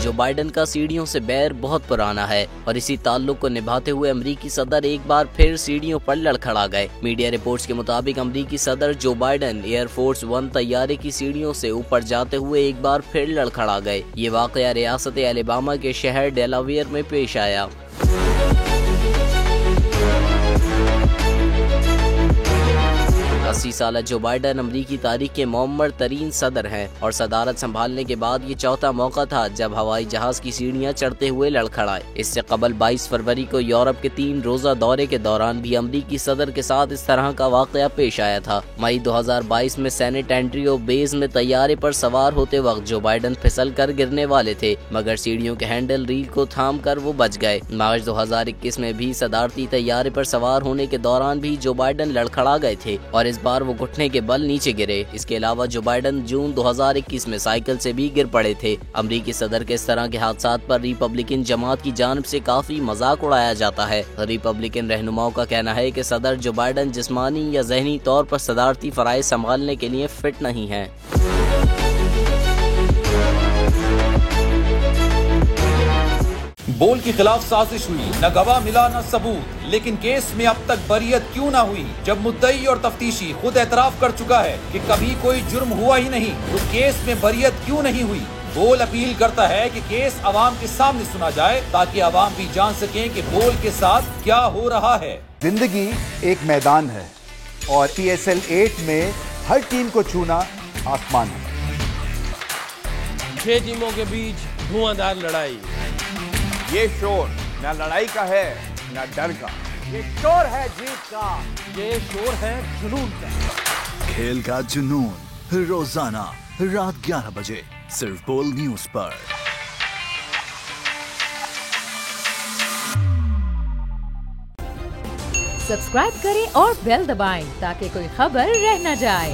Joe Biden का सीढ़ियों से बैर बहुत पुराना है और इसी ताल्लुक को निभाते हुए अमरीकी सदर एक बार फिर सीढ़ियों पर लड़खड़ा गए। मीडिया रिपोर्ट्स के मुताबिक अमरीकी सदर जो बाइडेन एयरफोर्स वन तैयारे की सीढ़ियों से ऊपर जाते हुए एक बार फिर लड़खड़ा गए। ये वाकया रियासत अलाबामा के शहर डेलावेयर में पेश आया। 80 साल जो बाइडेन अमरीकी तारीख के मौम्मर तरीन सदर हैं और सदारत संभालने के बाद ये चौथा मौका था जब हवाई जहाज की सीढ़ियां चढ़ते हुए लड़खड़ाए। इससे कबल 22 फरवरी को यूरोप के 3 रोजा दौरे के दौरान भी अमरीकी सदर के साथ इस तरह का वाकया पेश आया था। मई 2022 में सेनेट एंड्रियो बेस में तैयारे पर सवार होते वक्त जो बाइडेन फिसल कर गिरने वाले थे, मगर सीढ़ियों के हैंडल रील को थाम कर वो बच गए। मार्च 2021 में भी सदारती तैयारे पर सवार होने के दौरान भी जो बाइडेन लड़खड़ा गए थे और इस बार वो घुटने के बल नीचे गिरे। इसके अलावा जो बाइडेन जून 2021 में साइकिल से भी गिर पड़े थे। अमरीकी सदर के इस तरह के हादसात पर रिपब्लिकन जमात की जानिब से काफी मजाक उड़ाया जाता है। रिपब्लिकन रहनुमाओं का कहना है कि सदर जो बाइडेन जिस्मानी या ज़हनी तौर पर सदारती फराइज संभालने के लिए फिट नहीं है। बोल के खिलाफ साजिश हुई, न गवाह मिला न सबूत, लेकिन केस में अब तक बरियत क्यों ना हुई? जब मुद्दई और तफ्तीशी खुद एतराफ कर चुका है कि कभी कोई जुर्म हुआ ही नहीं, तो केस में बरियत क्यों नहीं हुई? बोल अपील करता है कि केस अवाम के सामने सुना जाए ताकि अवाम भी जान सकें कि बोल के साथ क्या हो रहा है। जिंदगी एक मैदान है और PSL 8 में हर टीम को छूना आसमान है। 6 टीमों के बीच धुआंधार लड़ाई। ये शोर न लड़ाई का है न डर का, ये शोर है जीत का, ये शोर है जुनून का। खेल का जुनून रोजाना रात 11 बजे सिर्फ बोल न्यूज पर। सब्सक्राइब करें और बेल दबाएं ताकि कोई खबर रह न जाए।